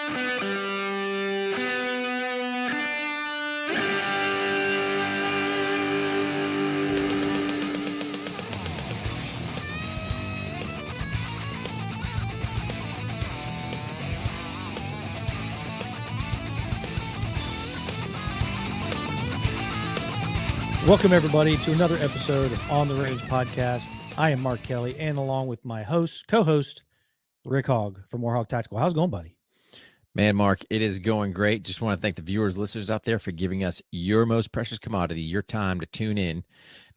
Welcome, everybody, to another episode of On the Range podcast. I am Mark Kelley, and along with my co-host, Rick Hogg from War HOGG Tactical. How's it going, buddy? Man, Mark, it is going great. Just want to thank the viewers, listeners out there for giving us your most precious commodity, your time to tune in,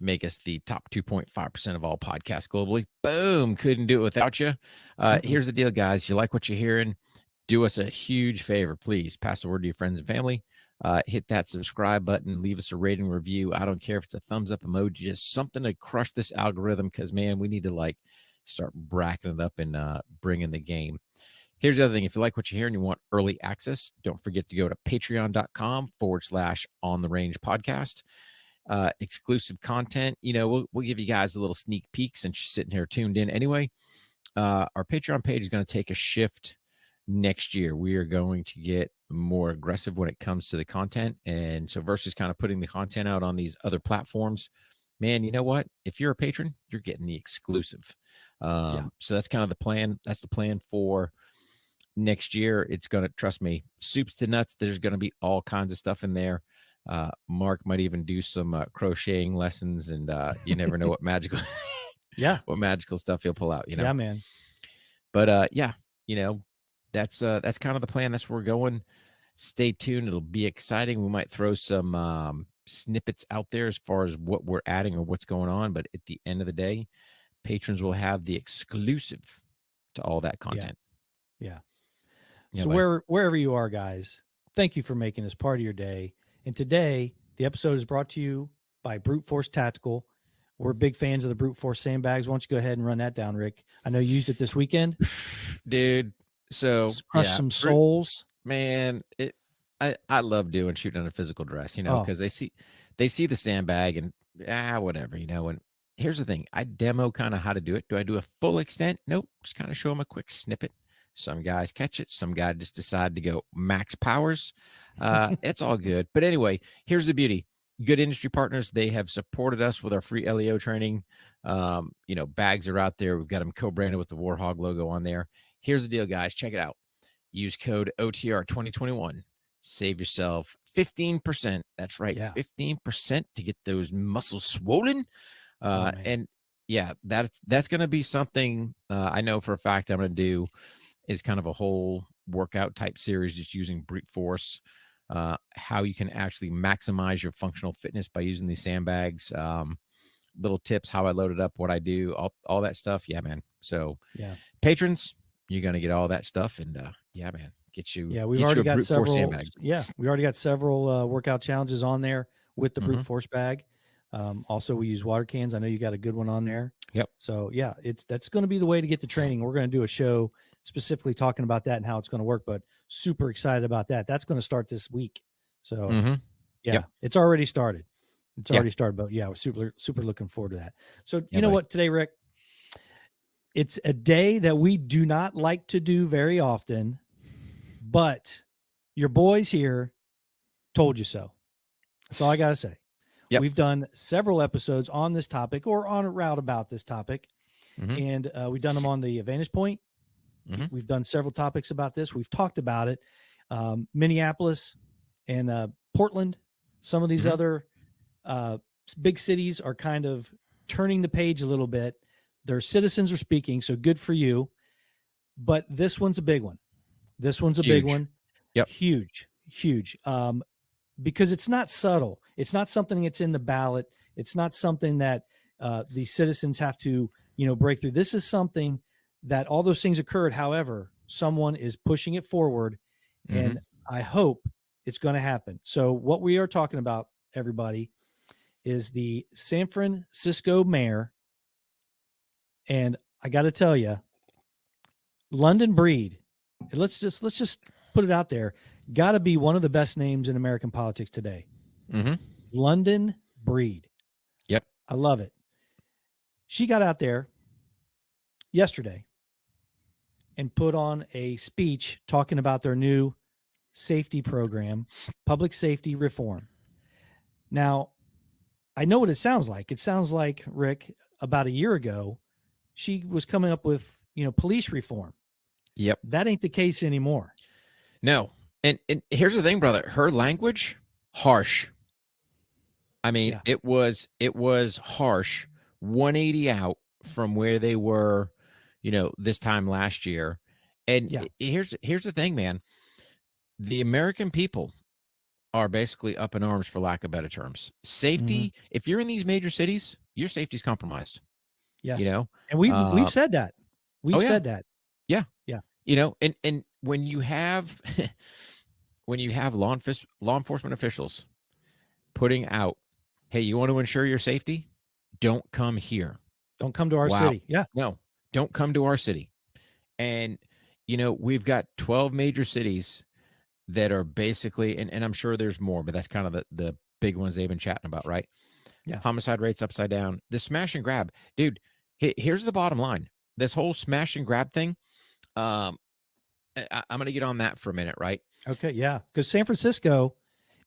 make us the top 2.5% of all podcasts globally. Boom. Couldn't do it without you. Here's the deal, guys. You like what you're hearing? Do us a huge favor, please. Pass the word to your friends and family. Hit that subscribe button. Leave us a rating review. I don't care if it's a thumbs up emoji, just something to crush this algorithm because, man, we need to start bracketing it up and bring in the game. Here's the other thing. If you like what you hear and you want early access, don't forget to go to patreon.com/ontherange-podcast. Exclusive content. You know, we'll give you guys a little sneak peek since you're sitting here tuned in anyway. Our Patreon page is going to take a shift next year. We are going to get more aggressive when it comes to the content. And so versus kind of putting the content out on these other platforms, man, you know what? If you're a patron, you're getting the exclusive. So that's kind of the plan. That's the plan for next year. It's going to, trust me, soups to nuts. There's going to be all kinds of stuff in there. Mark might even do some crocheting lessons, and you never know what magical, what magical stuff he'll pull out, you know? Yeah, man. But you know, that's kind of the plan. That's where we're going. Stay tuned. It'll be exciting. We might throw some snippets out there as far as what we're adding or what's going on. But at the end of the day, patrons will have the exclusive to all that content. Yeah. So wherever you are, guys, thank you for making this part of your day. And today, the episode is brought to you by Brute Force Tactical. We're big fans of the Brute Force sandbags. Why don't you go ahead and run that down, Rick? I know you used it this weekend. Dude. So crush some souls, man. I love shooting under physical dress, you know, because they see the sandbag and whatever, you know. And here's the thing: I demo kind of how to do it. Do I do a full extent? Nope. Just kind of show them a quick snippet. Some guys catch it. Some guy just decide to go max powers. It's all good. But anyway, here's the beauty: good industry partners. They have supported us with our free LEO training. You know, bags are out there. We've got them co-branded with the War HOGG logo on there. Here's the deal, guys. Check it out. Use code OTR 2021. Save yourself 15%. That's right. 15% to get those muscles swollen. And yeah, that's going to be something I know for a fact I'm going to do is kind of a whole workout type series, just using brute force, how you can actually maximize your functional fitness by using these sandbags. Little tips, how I load it up, what I do, all that stuff. Yeah, man. So patrons, you're going to get all that stuff. And yeah, man, get you. Yeah, we've already got several. We already got several workout challenges on there with the brute force bag. Also, we use water cans. I know you got a good one on there. Yep. So yeah, that's going to be the way to get the training. We're going to do a show specifically talking about that and how it's going to work, but super excited about that. That's going to start this week. So it's already started. It's already started, but yeah, we're super looking forward to that. So you know what today, Rick? It's a day that we do not like to do very often, but your boys here told you so. That's all I got to say. Yep. We've done several episodes on this topic or on a route about this topic, and we've done them on the Vantage Point. We've done several topics about this. We've talked about it. Minneapolis and Portland, some of these other big cities are kind of turning the page a little bit. Their citizens are speaking, so good for you. But this one's a big one. This one's a big one. Yep. Huge. Because it's not subtle. It's not something that's in the ballot. It's not something that the citizens have to, break through. This is something that all those things occurred. However, someone is pushing it forward, and I hope it's going to happen. So what we are talking about, everybody, is the San Francisco mayor. And I got to tell you, London Breed, let's just put it out there, got to be one of the best names in American politics today. London Breed. Yep. I love it. She got out there yesterday and put on a speech talking about their new safety program, public safety reform. Now, I know what it sounds like. It sounds like, Rick, about a year ago, she was coming up with, police reform. Yep. That ain't the case anymore. No. And here's the thing, brother. Her language, harsh. I mean, it was harsh, 180 out from where they were, this time last year. And here's the thing, man. The American people are basically up in arms, for lack of better terms. Safety, if you're in these major cities, your safety's compromised. Yes. And we've said that. We've said that. Yeah. Yeah. And when you have law enforcement officials putting out, hey, you want to ensure your safety? Don't come here. Don't come to our city. Yeah. No, don't come to our city. And, we've got 12 major cities that are basically, and I'm sure there's more, but that's kind of the big ones they've been chatting about, right? Yeah. Homicide rates upside down. The smash and grab. Dude, here's the bottom line. This whole smash and grab thing, I'm going to get on that for a minute, right? Okay, yeah. Because San Francisco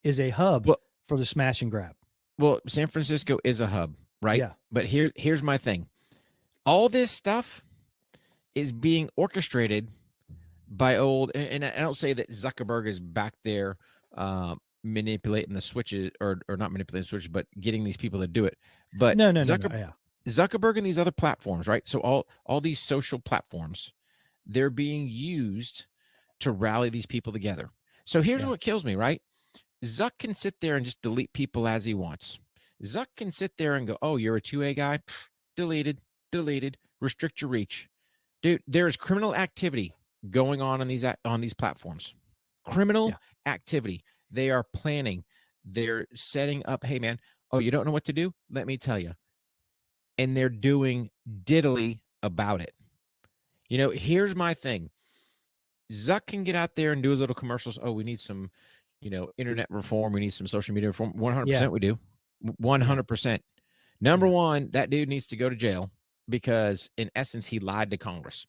is a hub for the smash and grab. Well, San Francisco is a hub, right? Yeah. But here's my thing. All this stuff is being orchestrated by and I don't say that Zuckerberg is back there manipulating the switches, or not manipulating the switches, but getting these people to do it. But no. Zuckerberg and these other platforms, right? So all these social platforms, they're being used to rally these people together. So here's what kills me, right? Zuck can sit there and just delete people as he wants. Zuck can sit there and go, oh, you're a 2A guy? Pff, deleted, restrict your reach. Dude, there's criminal activity going on these platforms. Criminal activity. They are planning. They're setting up, hey, man, oh, you don't know what to do? Let me tell you. And they're doing diddly about it. Here's my thing. Zuck can get out there and do his little commercials. Oh, we need some, internet reform. We need some social media reform. 100% we do. 100%. Number one, that dude needs to go to jail because, in essence, he lied to Congress,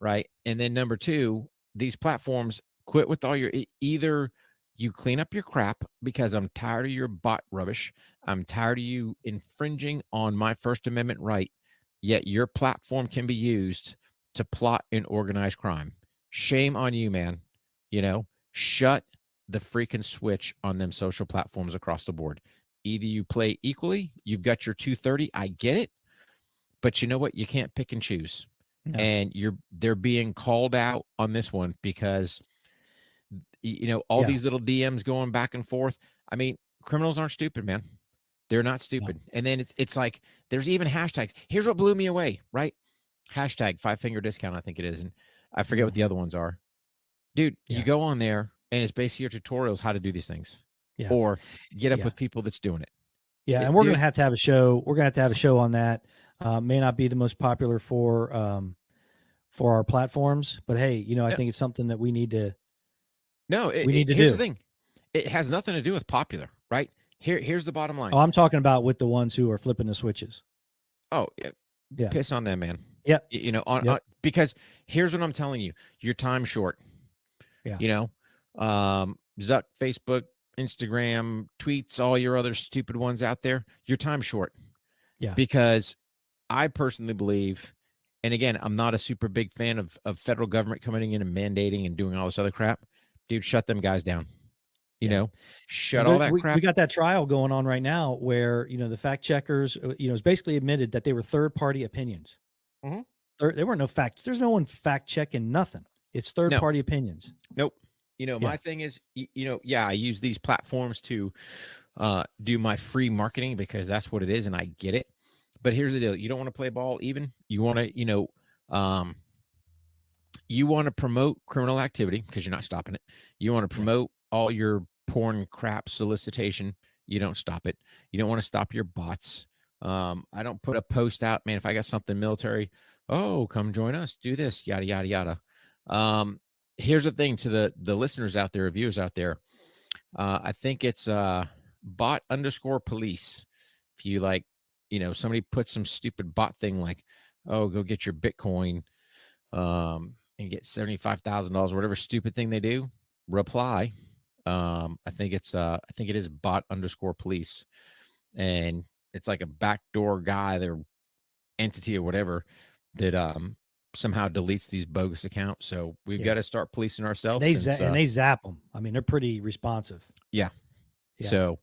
right? And then number two, these platforms, quit with all your, either you clean up your crap, because I'm tired of your bot rubbish. I'm tired of you infringing on my First Amendment right, yet your platform can be used to plot and organize crime. Shame on you, man. Shut the freaking switch on them social platforms across the board. Either you play equally, you've got your 230, I get it, but you know what? You can't pick and choose. No. And they're being called out on this one because all these little DMs going back and forth. I mean, criminals aren't stupid, man. They're not stupid. No. And then it's like there's even hashtags. Here's what blew me away, right? Hashtag 5-finger discount, I think it is. And I forget what the other ones are. Dude, you go on there and it's basically your tutorials how to do these things. Yeah. Or get up with people that's doing it. Yeah, and we're going to have a show. We're going to have a show on that. May not be the most popular for our platforms, but hey, I think it's something that we need to. No, here's the thing. It has nothing to do with popular, right? Here's the bottom line. Oh, I'm talking about with the ones who are flipping the switches. Oh, yeah. Piss on them, man. Yeah. Because here's what I'm telling you. Your time's short. Yeah. Zuck, Facebook, Instagram, tweets, all your other stupid ones out there, your time's short. Yeah. Because I personally believe, and again, I'm not a super big fan of federal government coming in and mandating and doing all this other crap. Dude, shut them guys down. Shut all that crap. We got that trial going on right now where, the fact checkers, it's basically admitted that they were third-party opinions. Mm-hmm. There were no facts. There's no one fact checking nothing. It's third-party opinions. Nope. My thing is, I use these platforms to do my free marketing because that's what it is, and I get it. But here's the deal. You don't want to play ball even. You want to, you want to promote criminal activity because you're not stopping it. You want to promote all your porn crap solicitation. You don't stop it. You don't want to stop your bots. I don't put a post out, man, if I got something military, oh, come join us, do this, yada, yada, yada. Here's the thing to the listeners out there, viewers out there. I think it's bot_police. If you somebody put some stupid bot thing like, oh, go get your Bitcoin. and get $75,000, whatever stupid thing they do, reply. I think it is bot_police. And it's like a backdoor guy, their entity or whatever, that somehow deletes these bogus accounts. So we've got to start policing ourselves. And they zap them. I mean, they're pretty responsive. Yeah. So,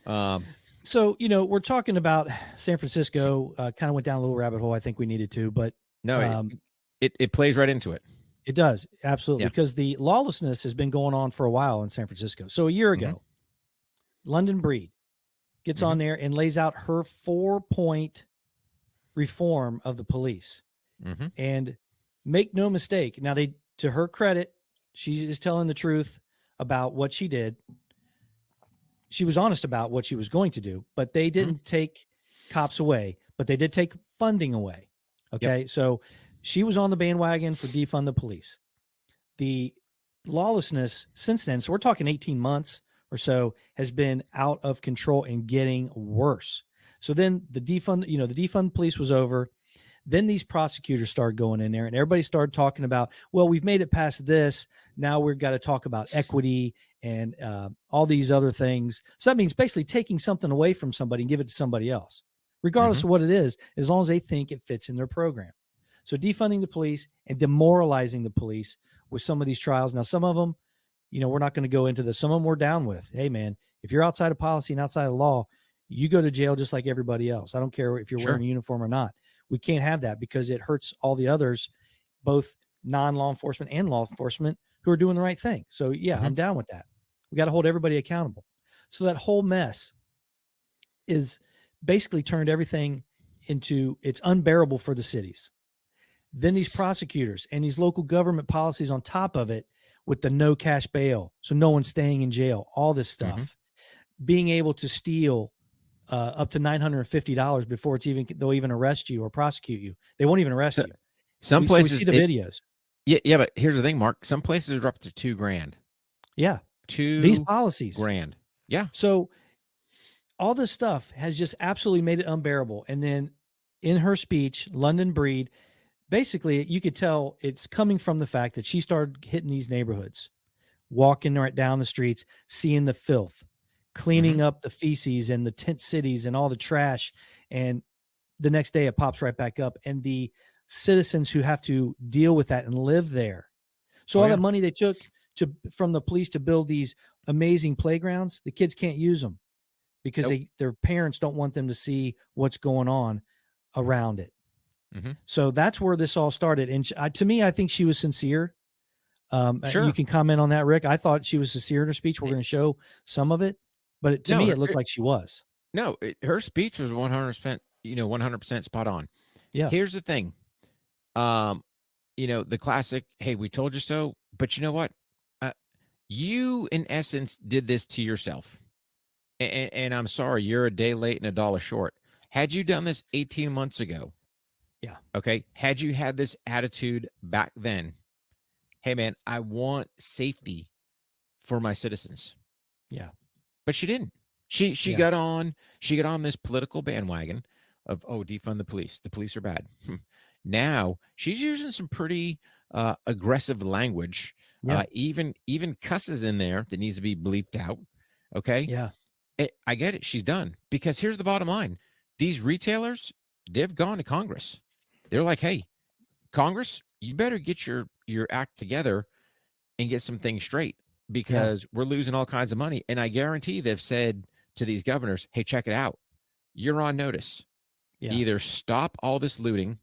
we're talking about San Francisco, kind of went down a little rabbit hole. I think we needed to, but no, it plays right into it. It does. Absolutely. Because the lawlessness has been going on for a while in San Francisco. So a year ago, London Breed gets on there and lays out her 4-point reform of the police. And make no mistake. Now, to her credit, she is telling the truth about what she did. She was honest about what she was going to do, but they didn't take cops away, but they did take funding away. Okay. So she was on the bandwagon for defund the police. The lawlessness since then, so we're talking 18 months or so, has been out of control and getting worse. So then the defund police was over. Then these prosecutors started going in there and everybody started talking about, well, we've made it past this. Now we've got to talk about equity and all these other things. So that means basically taking something away from somebody and give it to somebody else, regardless of what it is, as long as they think it fits in their program. So defunding the police and demoralizing the police with some of these trials. Now, some of them, we're not going to go into this. Some of them we're down with. Hey, man, if you're outside of policy and outside of law, you go to jail just like everybody else. I don't care if you're wearing a uniform or not. We can't have that because it hurts all the others, both non-law enforcement and law enforcement, who are doing the right thing. So, I'm down with that. We got to hold everybody accountable. So that whole mess is basically turned everything into, it's unbearable for the cities. Then these prosecutors and these local government policies on top of it with the no cash bail. So no one's staying in jail, all this stuff, being able to steal up to $950 before they'll even arrest you or prosecute you. They won't even arrest you. Some places we see the videos. Yeah. But here's the thing, Mark, some places are up to $2,000. Yeah. These policies. $2,000. Yeah. So all this stuff has just absolutely made it unbearable. And then in her speech, London Breed, basically you could tell it's coming from the fact that she started hitting these neighborhoods, walking right down the streets, seeing the filth, cleaning up the feces and the tent cities and all the trash. And the next day it pops right back up. And the citizens who have to deal with that and live there. So all that money they took from the police to build these amazing playgrounds, the kids can't use them because their parents don't want them to see what's going on around it. So that's where this all started. And to me, I think she was sincere. You can comment on that, Rick. I thought she was sincere in her speech. We're going to show some of it, but to me, it looked like she was. No, her speech was 100%, 100% spot on. Yeah. Here's the thing. The classic, hey, we told you so, but you know what? You in essence did this to yourself. And I'm sorry, you're a day late and a dollar short. Had you done this 18 months ago, okay, had you had this attitude back then, hey man, I want safety for my citizens. Yeah. But she didn't. She got on this political bandwagon of, defund the police. The police are bad. Now she's using some pretty aggressive language. Even cusses in there that needs to be bleeped out. Okay. Yeah. I get it. She's done. Because here's the bottom line. These retailers, they've gone to Congress. They're like, hey, Congress, you better get your act together and get some things straight because we're losing all kinds of money. And I guarantee they've said to these governors, hey, check it out. You're on notice. Either stop all this looting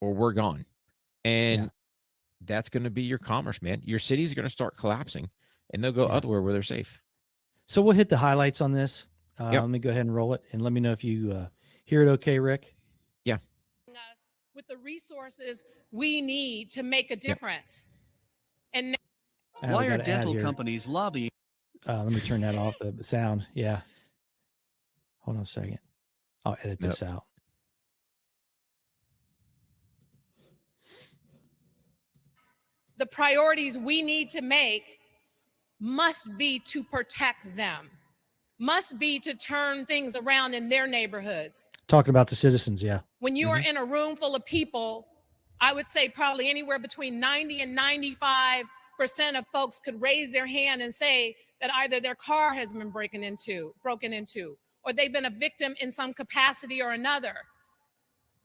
or we're gone. And that's going to be your commerce, man. Your cities are going to start collapsing and they'll go otherwhere where they're safe. So we'll hit the highlights on this. Let me go ahead and roll it and let me know if you hear it okay, Rick. Yeah. Us with the resources we need to make a difference. And why are dental companies lobbying? Let me turn that off, the sound. Yeah. Hold on a second. I'll edit this out. the priorities we need to make must be to protect them, must be to turn things around in their neighborhoods. Talking about the citizens, yeah. When you are in a room full of people I would say probably anywhere between 90 and 95% of folks could raise their hand and say that either their car has been broken into, or they've been a victim in some capacity or another.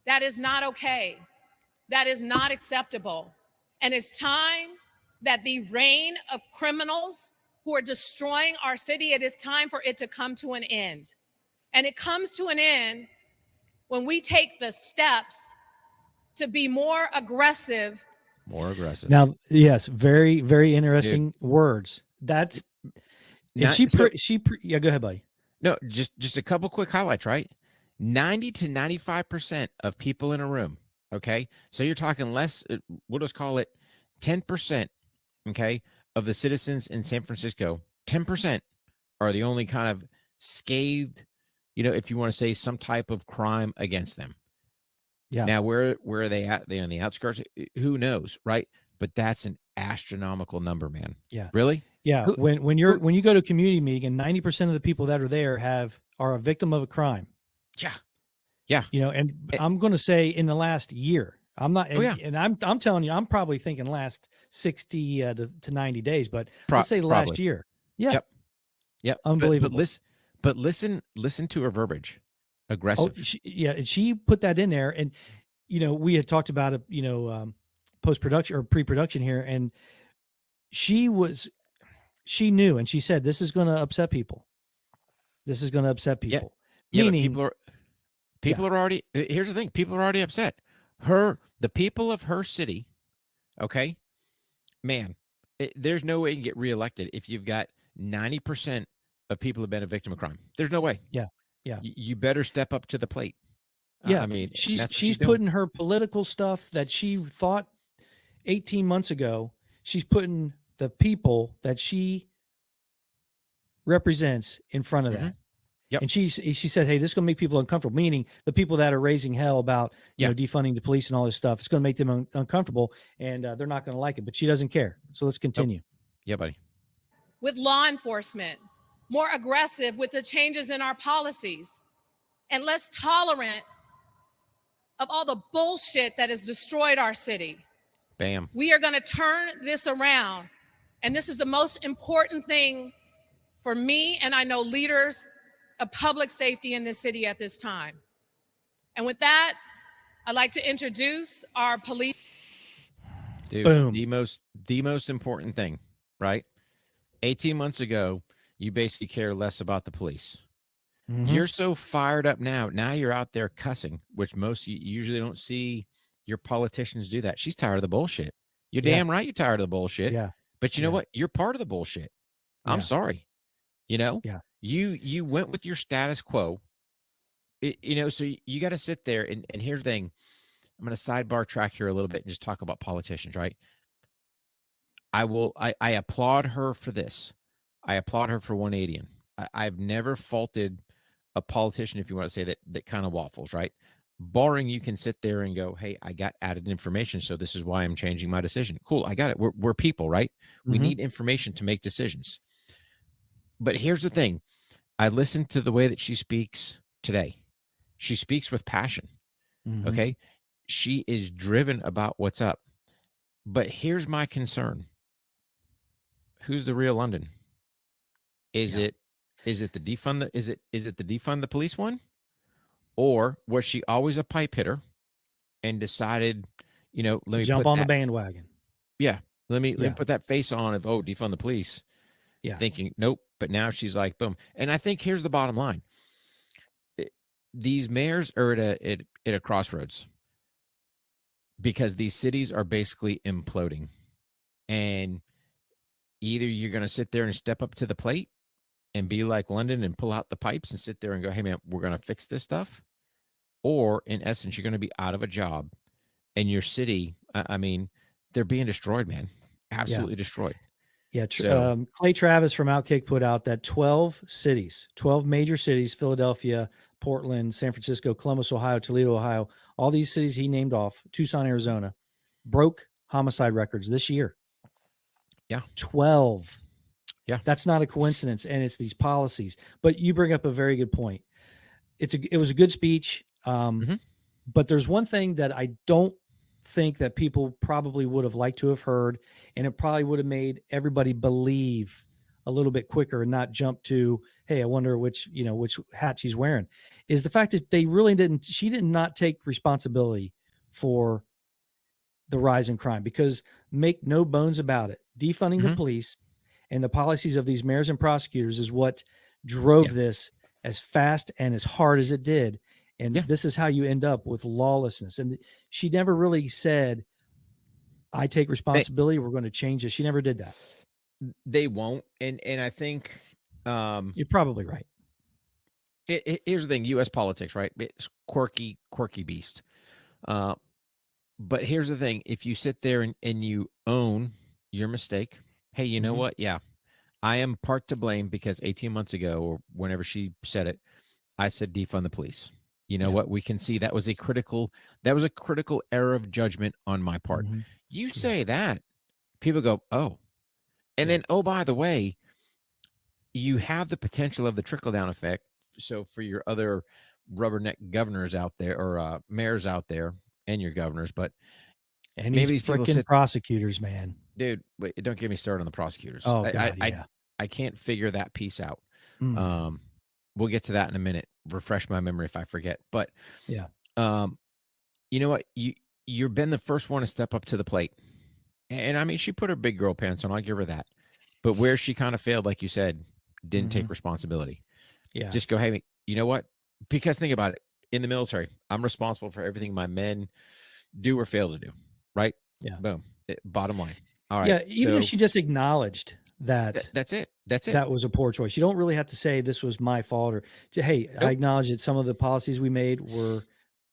That is not okay. That is not acceptable. And it's time that the reign of criminals who are destroying our city, it is time for it to come to an end. And it comes to an end when we take the steps to be more aggressive. More aggressive. Now, yes, very, very interesting words. That's Not, yeah, go ahead, buddy. No, just a couple quick highlights, right? 90 to 95% of people in a room. Okay. So you're talking less, we'll just call it 10%. Okay. Of the citizens in San Francisco, 10% are the only kind of scathed, if you want to say some type of crime against them. Yeah. Now, where are they at? They're on the outskirts. Who knows, right? But that's an astronomical number, man. Yeah. Really? Yeah. When you go to a community meeting and 90% of the people that are there are a victim of a crime. Yeah. Yeah. And I'm going to say in the last year, I'm not, and I'm telling you, I'm probably thinking last 60 to 90 days, but let's say last year. Yeah. Yep. Unbelievable. But listen to her verbiage. Aggressive. Oh, she put that in there, and we had talked about it, post-production or pre-production here, and she knew, and she said, this is going to upset people. This is going to upset people. Yeah, meaning people are already, here's the thing, people are already upset. The people of her city, okay, man, there's no way you can get reelected if you've got 90% of people have been a victim of crime. There's no way. Yeah. Yeah. You better step up to the plate. Yeah. I mean, she's putting her political stuff that she thought 18 months ago, she's putting the people that she represents in front of that. Yep. And she said, hey, this is going to make people uncomfortable, meaning the people that are raising hell about defunding the police and all this stuff. It's going to make them uncomfortable, and they're not going to like it. But she doesn't care. So let's continue. Yeah, buddy. With law enforcement, more aggressive with the changes in our policies, and less tolerant of all the bullshit that has destroyed our city. Bam. We are going to turn this around. And this is the most important thing for me, and I know leaders of public safety in this city at this time. And with that, I'd like to introduce our police. Dude, Boom. The most important thing, right? 18 months ago, you basically care less about the police. Mm-hmm. You're so fired up now. Now you're out there cussing, which most you usually don't see your politicians do that. She's tired of the bullshit. You're damn right you're tired of the bullshit. Yeah. But you know what? You're part of the bullshit. I'm sorry. Yeah. You went with your status quo. So you got to sit there and here's the thing. I'm going to sidebar track here a little bit and just talk about politicians, right? I applaud her for this. I applaud her for 180. I've never faulted a politician, if you want to say that kind of waffles, right? Barring you can sit there and go, hey, I got added information, so this is why I'm changing my decision. Cool, I got it. We're people, right? Mm-hmm. We need information to make decisions. But here's the thing. I listened to the way that she speaks today. She speaks with passion, okay? She is driven about what's up. But here's my concern. Who's the real London? Is it the defund the defund the police one? Or was she always a pipe hitter and decided, let me jump on the bandwagon? Yeah. Let me put that face on of, defund the police. Yeah. Thinking, nope. But now she's like, boom. And I think here's the bottom line. These mayors are at a crossroads because these cities are basically imploding. And either you're going to sit there and step up to the plate and be like London and pull out the pipes and sit there and go, hey, man, we're going to fix this stuff. Or in essence, you're going to be out of a job and your city, they're being destroyed, man. Absolutely destroyed. Yeah. Clay Travis from Outkick put out that 12 major cities, Philadelphia, Portland, San Francisco, Columbus, Ohio, Toledo, Ohio, all these cities he named off, Tucson, Arizona, broke homicide records this year. Yeah. 12. Yeah. That's not a coincidence. And it's these policies. But you bring up a very good point. It was a good speech. But there's one thing that I don't think that people probably would have liked to have heard, and it probably would have made everybody believe a little bit quicker and not jump to, hey, I wonder which hat she's wearing, is the fact that she did not take responsibility for the rise in crime, because make no bones about it, defunding the police and the policies of these mayors and prosecutors is what drove this as fast and as hard as it did. And this is how you end up with lawlessness. And she never really said, I take responsibility. We're going to change this. She never did that. They won't. And I think you're probably right. Here's the thing, U.S. politics, right? It's quirky beast. But here's the thing. If you sit there and you own your mistake, hey, you know what? Yeah, I am part to blame because 18 months ago or whenever she said it, I said defund the police. You know what? We can see that was a critical error of judgment on my part. You say that, people go, oh. And then, oh, by the way, you have the potential of the trickle-down effect. So for your other rubberneck governors out there or mayors out there and your governors, but and maybe these freaking prosecutors, man. Dude, wait, don't get me started on the prosecutors. Oh, God, I can't figure that piece out. We'll get to that in a minute. Refresh my memory if I forget. But you know what? You've been the first one to step up to the plate. And I mean, she put her big girl pants on. I'll give her that. But where she kind of failed, like you said, didn't take responsibility. Yeah. Just go, hey, you know what? Because think about it. In the military, I'm responsible for everything my men do or fail to do. Right? Yeah. Boom. Bottom line. All right. Yeah. Even if she just acknowledged that. That's it. That's it. That was a poor choice. You don't really have to say this was my fault or, hey, I acknowledge that some of the policies we made were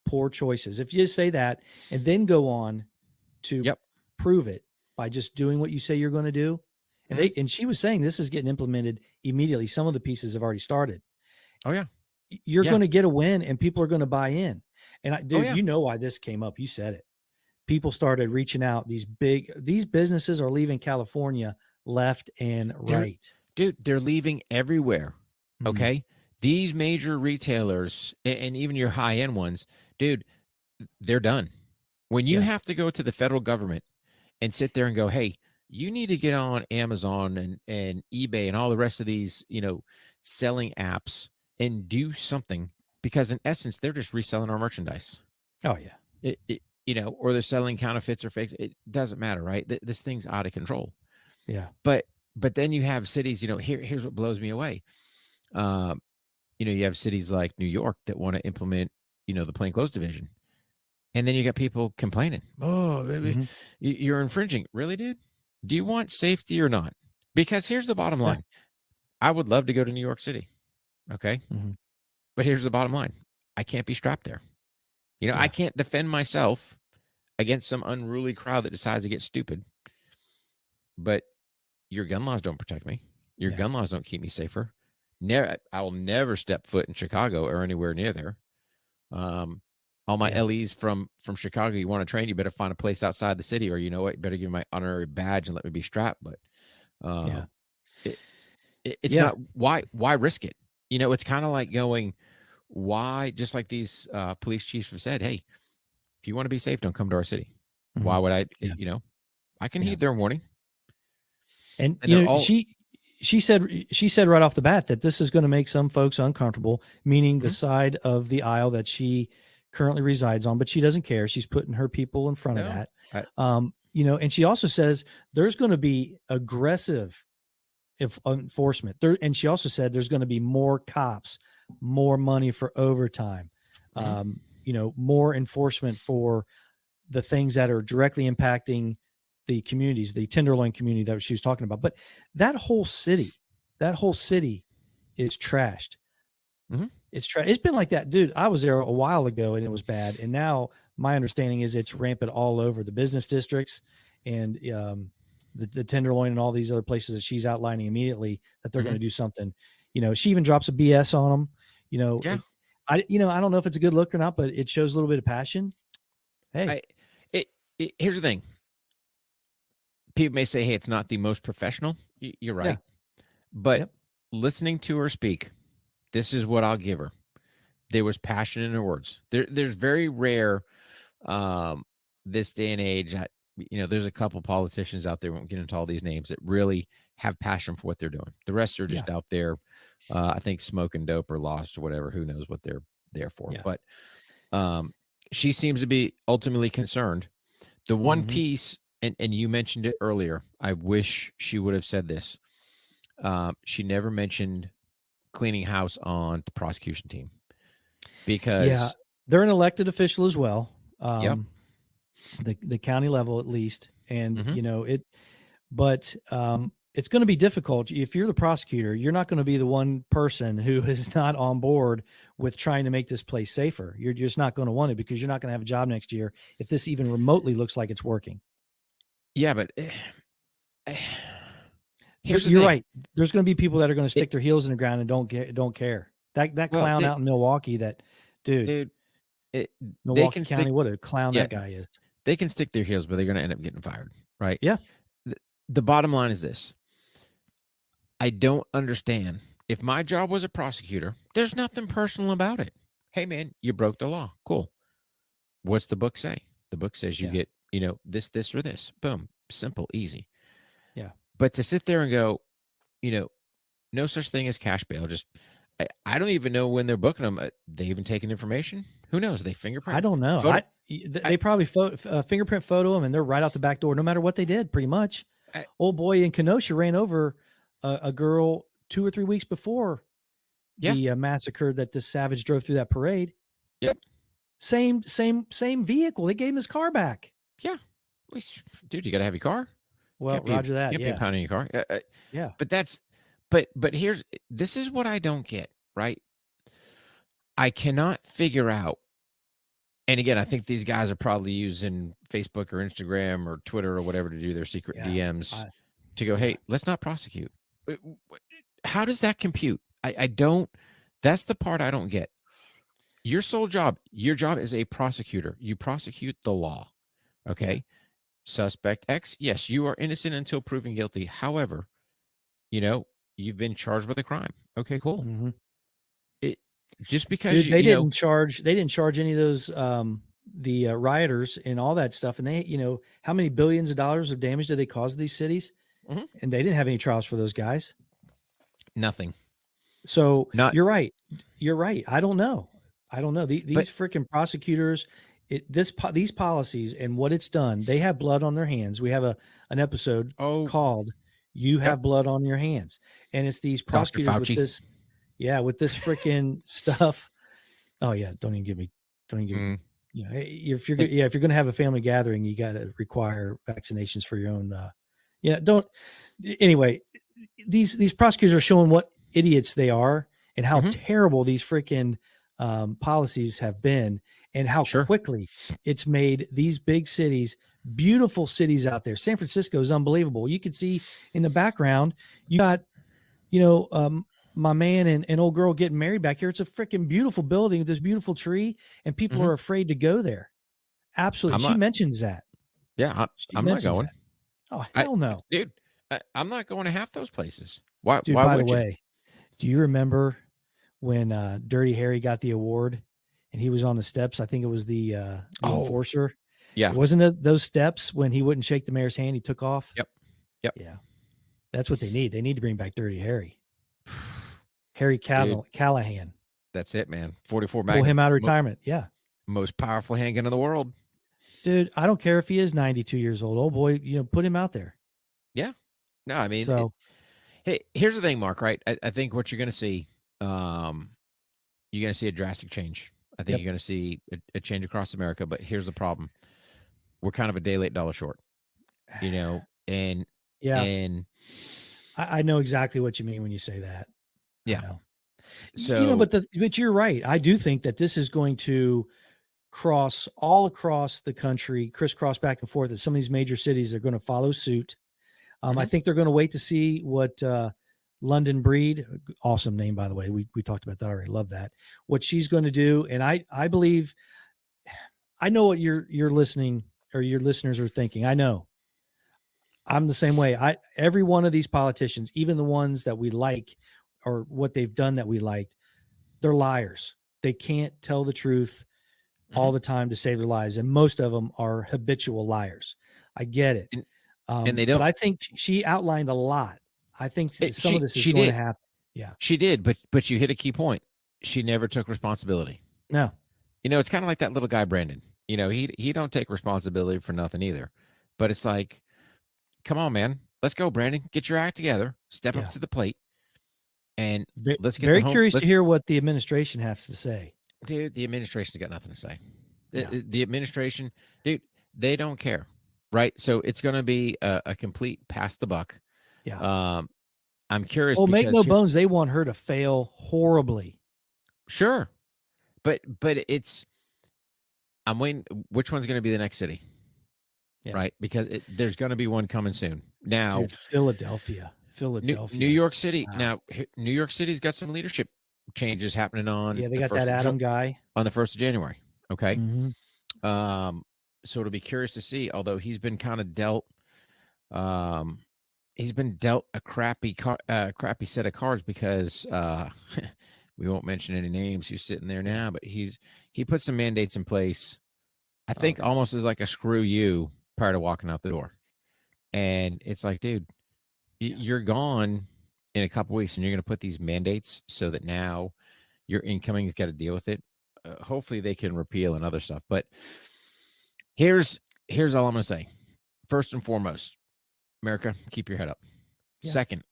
poor choices. If you just say that and then go on to prove it by just doing what you say you're going to do. And and she was saying this is getting implemented immediately. Some of the pieces have already started. Oh yeah. You're going to get a win and people are going to buy in. And you know why this came up. You said it. People started reaching out. These businesses are leaving California left and right. Dude, they're leaving everywhere. Okay. These major retailers and even your high end ones, dude, they're done. When you have to go to the federal government and sit there and go, hey, you need to get on Amazon and eBay and all the rest of these, selling apps and do something, because in essence, they're just reselling our merchandise. Oh yeah. Or they're selling counterfeits or fakes. It doesn't matter, right? This thing's out of control. Yeah. But then you have cities, here's what blows me away. You have cities like New York that want to implement, the plainclothes division. And then you got people complaining, oh, baby, you're infringing. Really, dude? Do you want safety or not? Because here's the bottom line. I would love to go to New York City. Okay. But here's the bottom line. I can't be strapped there. I can't defend myself against some unruly crowd that decides to get stupid. But your gun laws don't protect me. Your gun laws don't keep me safer. I will never step foot in Chicago or anywhere near there. All my LEs from Chicago, you want to train, you better find a place outside the city, or you know what, you better give me my honorary badge and let me be strapped. But it's not, why risk it? It's kind of like going, why, just like these police chiefs have said, hey, if you want to be safe, don't come to our city. Why would I, I can heed their warning. And she said right off the bat that this is going to make some folks uncomfortable, meaning the side of the aisle that she currently resides on, but she doesn't care. She's putting her people in front of that. And she also says there's going to be aggressive enforcement there. And she also said there's going to be more cops, more money for overtime, more enforcement for the things that are directly impacting the communities, the Tenderloin community that she was talking about. But that whole city is trashed. It's been like that, dude. I was there a while ago and it was bad. And now my understanding is it's rampant all over the business districts and the Tenderloin and all these other places that she's outlining immediately that they're going to do something. She even drops a BS on them. I don't know if it's a good look or not, but it shows a little bit of passion. Hey, here's the thing. People may say, hey, it's not the most professional. You're right. But listening to her speak, this is what I'll give her. There was passion in her words. There's very rare this day and age, there's a couple politicians out there, won't get into all these names, that really have passion for what they're doing. The rest are just out there, I think, smoking dope or lost or whatever. Who knows what they're there for? But she seems to be ultimately concerned. The one piece, and you mentioned it earlier, I wish she would have said this. She never mentioned cleaning house on the prosecution team, because they're an elected official as well. The county level, at least. And, but it's going to be difficult. If you're the prosecutor, you're not going to be the one person who is not on board with trying to make this place safer. You're just not going to want it, because you're not going to have a job next year if this even remotely looks like it's working. Yeah, but you're right. There's going to be people that are going to stick their heels in the ground and don't care. That clown out in Milwaukee, Milwaukee County, what a clown that guy is. They can stick their heels, but they're going to end up getting fired, right? Yeah. The bottom line is this. I don't understand. If my job was a prosecutor, there's nothing personal about it. Hey, man, you broke the law. Cool. What's the book say? The book says you get, this, or this. Boom. Simple, easy. Yeah. But to sit there and go, no such thing as cash bail. Just, I don't even know when they're booking them. They even taking information? Who knows? They fingerprint? I don't know. They probably fingerprint photo them, and they're right out the back door, no matter what they did, pretty much. Old boy in Kenosha ran over a girl 2 or 3 weeks before the massacre that this savage drove through that parade. Yep. Same vehicle. They gave him his car back. Yeah. Dude, you got to have your car. Well, roger that. Can't be pounding your car. Yeah. But this is what I don't get, right? I cannot figure out. And again, I think these guys are probably using Facebook or Instagram or Twitter or whatever to do their secret DMs to go, hey, let's not prosecute. How does that compute? I don't. That's the part I don't get. Your job as a prosecutor, you prosecute the law. Okay. Suspect X, yes, you are innocent until proven guilty. However, you've been charged with a crime. Okay, cool. Mm-hmm. Just because they didn't charge any of those the rioters and all that stuff, and they how many billions of dollars of damage did they cause these cities? Mm-hmm. And they didn't have any trials for those guys. Nothing. So you're right. I don't know. These freaking prosecutors, these policies and what it's done, they have blood on their hands. We have an episode called "You Have Blood on Your Hands," and it's these prosecutors with this. Yeah, with this freaking stuff. Oh yeah, don't even give me. If you're going to have a family gathering, you got to require vaccinations for your own. Anyway, these prosecutors are showing what idiots they are and how terrible these freaking policies have been, and how quickly it's made these big cities, beautiful cities out there. San Francisco is unbelievable. You can see in the background, you got, my man and old girl getting married back here. It's a freaking beautiful building with this beautiful tree, and people are afraid to go there. Absolutely. She mentions that. Yeah. I'm not going. That. Oh, hell no. Dude, I'm not going to half those places. Why? Dude, why by would the way, do you remember when Dirty Harry got the award and he was on the steps? I think it was the enforcer. Yeah. Wasn't it those steps when he wouldn't shake the mayor's hand? He took off. Yep. Yeah. That's what they need. They need to bring back Dirty Harry. Harry Callahan. That's it, man. 44 Pull him out of retirement. Yeah. Most powerful handgun in the world. Dude, I don't care if he is 92 years old. Oh boy, put him out there. Yeah. No, I mean, hey, here's the thing, Mark, right? I think what you're going to see, you're going to see a drastic change. I think you're going to see a change across America, but here's the problem. We're kind of a day late, dollar short, and I know exactly what you mean when you say that. Yeah. So, but you're right. I do think that this is going to cross all across the country, crisscross back and forth. That some of these major cities are going to follow suit. I think they're going to wait to see what London Breed, awesome name, by the way. We talked about that already. Love that. What she's going to do. And I believe, I know what you're listening or your listeners are thinking. I know. I'm the same way. Every one of these politicians, even the ones that we like or what they've done that we liked, they're liars. They can't tell the truth. all the time to save their lives. And most of them are habitual liars. I get it. And they don't. But I think she outlined a lot. I think some of this is going to happen. Yeah, she did. But you hit a key point. She never took responsibility. No. It's kind of like that little guy, Brandon. He don't take responsibility for nothing either. But it's like, come on, man. Let's go, Brandon. Get your act together. Step up to the plate. And let's get very curious to hear what the administration has to say. Dude, the administration's got nothing to say. The administration, dude, they don't care, right? So it's going to be a complete pass the buck. Yeah. I'm curious. Well, make no bones, they want her to fail horribly. Sure, but I'm waiting. Which one's going to be the next city? Yeah. Right, because there's going to be one coming soon. Now, dude, Philadelphia. New York City. Wow. Now, New York City's got some leadership changes happening on. Yeah, they got that Adam guy on the 1st of January. Okay. Mm-hmm. So it'll be curious to see. Although he's been kind of dealt, a crappy set of cards because we won't mention any names who's sitting there now, but he put some mandates in place. I think almost as like a screw you prior to walking out the door, and it's like, dude. You're gone in a couple weeks, and you're going to put these mandates so that now your incoming's got to deal with it. Hopefully, they can repeal and other stuff. But here's all I'm going to say. First and foremost, America, keep your head up. Yeah. Second,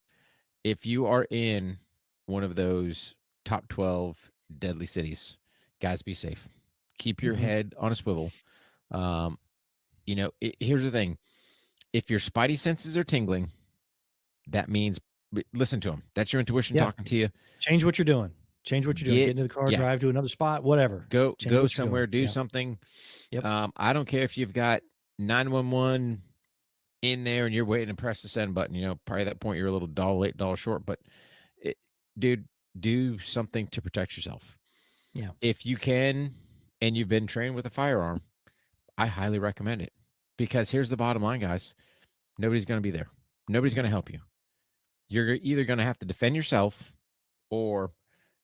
if you are in one of those top 12 deadly cities, guys, be safe. Keep your head on a swivel. Here's the thing: if your spidey senses are tingling. That means listen to them. That's your intuition talking to you. Change what you're doing. Get into the car, drive to another spot, whatever. Go somewhere, do something. Yep. I don't care if you've got 911 in there and you're waiting to press the send button. Probably at that point you're a little $8 short, but dude, do something to protect yourself. Yeah. If you can, and you've been trained with a firearm, I highly recommend it, because here's the bottom line, guys. Nobody's going to be there. Nobody's going to help you. You're either going to have to defend yourself, or,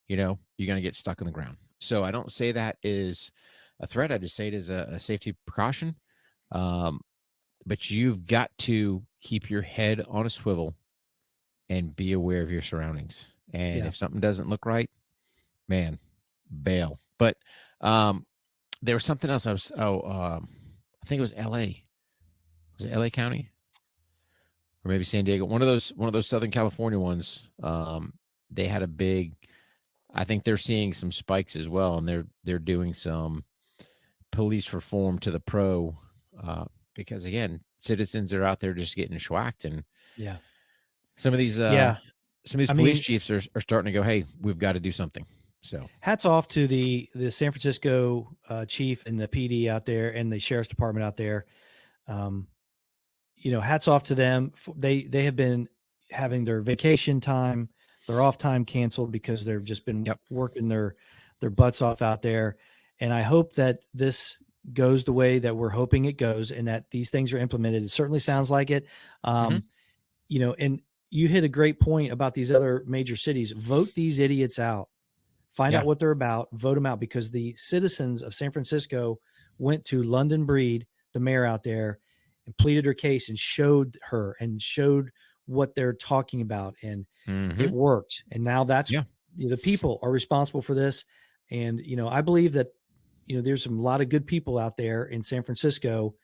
you're going to get stuck on the ground. So I don't say that is a threat. I just say it is a safety precaution. But you've got to keep your head on a swivel and be aware of your surroundings. And if something doesn't look right, man, bail. But there was something else. I think it was LA. Was it LA County? Or maybe San Diego, one of those Southern California ones. They had a big. I think they're seeing some spikes as well, and they're doing some police reform to the pro, because again, citizens are out there just getting schwacked, and some of these police chiefs are starting to go, hey, we've got to do something. So hats off to the San Francisco chief and the PD out there and the sheriff's department out there. Hats off to them. They have been having their vacation time, their off time canceled because they've just been working their butts off out there. And I hope that this goes the way that we're hoping it goes, and that these things are implemented. It certainly sounds like it. And you hit a great point about these other major cities. Vote these idiots out. Find out what they're about. Vote them out, because the citizens of San Francisco went to London Breed, the mayor out there, and pleaded her case and showed what they're talking about. And it worked. And now that's the people are responsible for this. And, I believe that, there's a lot of good people out there in San Francisco,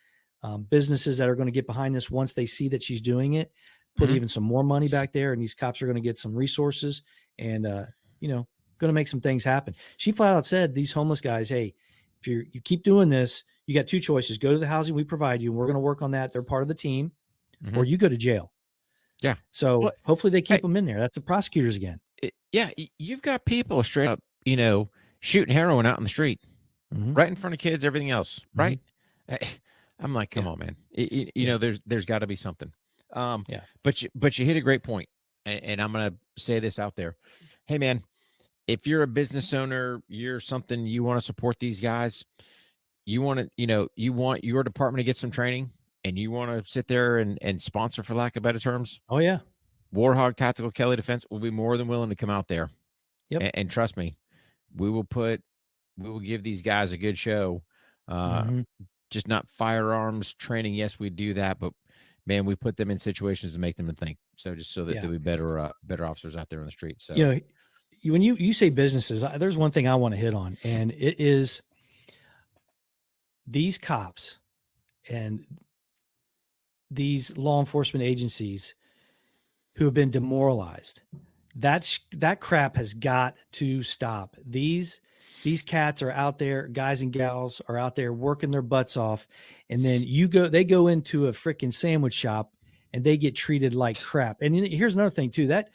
businesses that are going to get behind this once they see that she's doing it, put even some more money back there. And these cops are going to get some resources and, going to make some things happen. She flat out said, these homeless guys, hey, if you keep doing this, you got two choices: go to the housing we provide you, and we're going to work on that. They're part of the team, or you go to jail. Yeah. So hopefully they keep them in there. That's the prosecutors again. You've got people straight up, shooting heroin out in the street, right in front of kids, everything else. Right. I'm like, come on, man. There's got to be something. But you hit a great point, and I'm going to say this out there. Hey, man, if you're a business owner, you're something, you want to support these guys, you want your department to get some training, and you want to sit there and sponsor, for lack of better terms. Oh yeah. War HOGG Tactical, Kelley Defense will be more than willing to come out there. Yep. And trust me, we will put we will give these guys a good show. Just not firearms training. Yes, we do that, but man, we put them in situations to make them think. So just so that they'll be better officers out there on the street. So, when you say businesses, there's one thing I want to hit on, and it is these cops and these law enforcement agencies who have been demoralized. That crap has got to stop. These cats are out there, guys and gals are out there working their butts off. And then they go into a freaking sandwich shop and they get treated like crap. And here's another thing too, that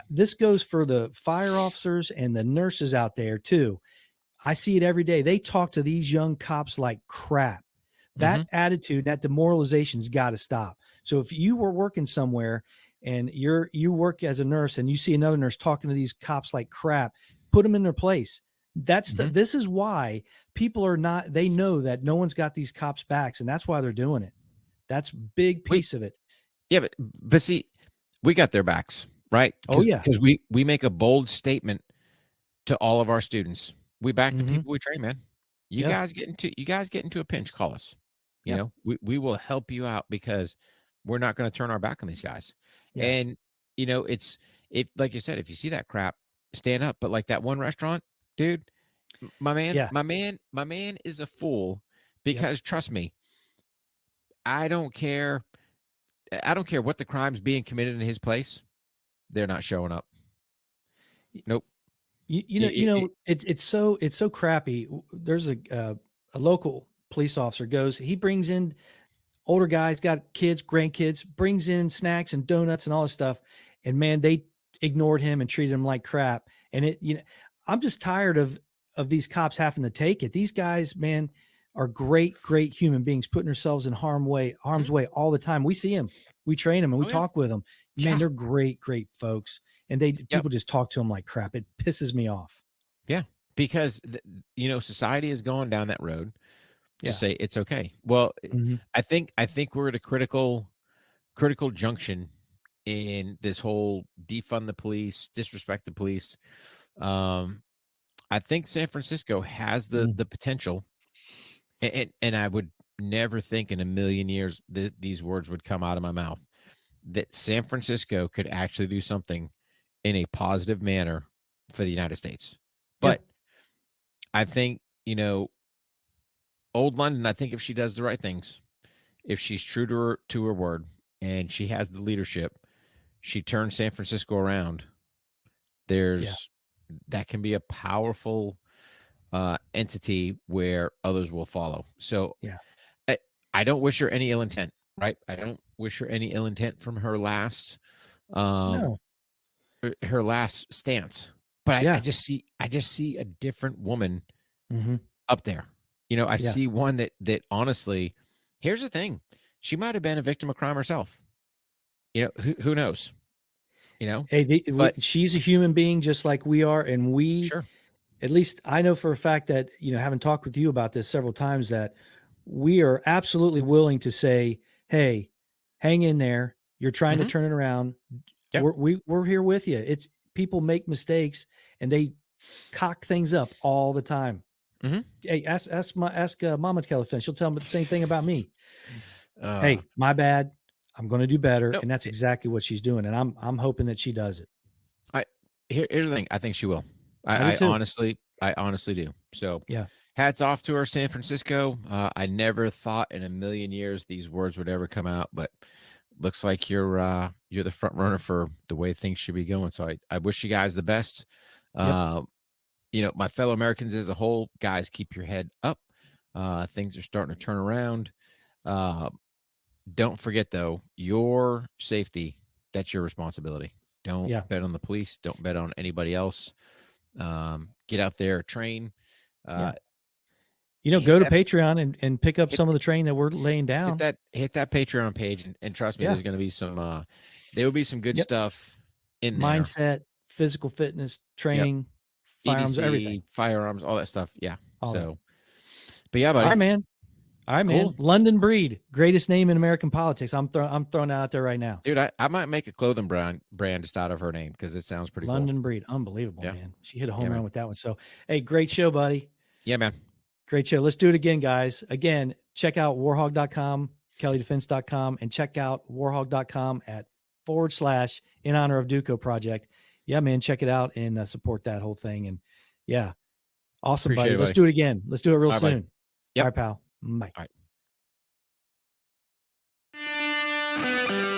this goes for the fire officers and the nurses out there too. I see it every day. They talk to these young cops like crap. That attitude, that demoralization's got to stop. So if you were working somewhere and you work as a nurse and you see another nurse talking to these cops like crap, put them in their place. This is why people are not, they know that no one's got these cops' backs, and that's why they're doing it. That's a big piece of it. Yeah, but see, we got their backs, right? Oh yeah. Because we make a bold statement to all of our students. We back the people we train, man. You guys get into a pinch, call us. You know, we will help you out because we're not going to turn our back on these guys. Yeah. And it's like you said, if you see that crap, stand up. But like that one restaurant, dude, my man is a fool because trust me, I don't care what the crime's being committed in his place. They're not showing up. Nope. It's so crappy. There's a local police officer he brings in older guys, got kids, grandkids, brings in snacks and donuts and all this stuff. And man, they ignored him and treated him like crap. And I'm just tired of these cops having to take it. These guys, man, are great human beings putting themselves in harm's way all the time. We see them, we train them, and we talk with them. Man, they're great folks. And people just talk to them like crap. It pisses me off. Yeah. Because, society is going down that road to say it's okay. Well, I think we're at a critical junction in this whole defund the police, disrespect the police. I think San Francisco has the potential, and I would never think in a million years that these words would come out of my mouth, that San Francisco could actually do something in a positive manner for the United States. But I think, old London, I think if she does the right things, if she's true to her word and she has the leadership, she turns San Francisco around. That can be a powerful entity where others will follow. So I don't wish her any ill intent, right? I don't wish her any ill intent from her last her last stance. But I just see a different woman up there. I see one that honestly, here's the thing. She might have been a victim of crime herself. Who knows? Hey, she's a human being just like we are. And at least I know for a fact that, having talked with you about this several times, that we are absolutely willing to say, hey, hang in there. You're trying to turn it around. Yep. We're here with you. It's people make mistakes and they cock things up all the time. Hey, ask Mama Kelley. She'll tell them the same thing about me. Hey, my bad. I'm going to do better. And that's exactly what she's doing. And I'm hoping that she does it. Here's the thing. I think she will. I honestly do. So hats off to her, San Francisco. I never thought in a million years these words would ever come out, but looks like you're the front runner for the way things should be going. So I wish you guys the best. My fellow Americans as a whole, guys, keep your head up. Things are starting to turn around. Don't forget though, your safety, that's your responsibility. Don't bet on the police. Don't bet on anybody else. Get out there, train. Go to Patreon and pick up some of the training that we're laying down. Hit that Patreon page and trust me, there's going to be some, there will be some good stuff in there. Mindset, physical fitness, training, firearms, EDC, everything. Firearms, all that stuff. Yeah. All so, but yeah, buddy. All right, man. London Breed, greatest name in American politics. I'm throwing that out there right now. Dude, I might make a clothing brand just out of her name because it sounds pretty London Breed. Unbelievable, man. She hit a home run with that one. So, hey, great show, buddy. Yeah, man. Great show. Let's do it again, guys. Again, check out warhog.com, kelleydefense.com, and check out warhog.com / in honor of Duco project. Yeah, man, check it out and support that whole thing. And yeah, awesome, Appreciate buddy. it, Let's buddy. do it again. Let's do it real All right, soon. buddy. Yep. All right, pal. Bye. All right.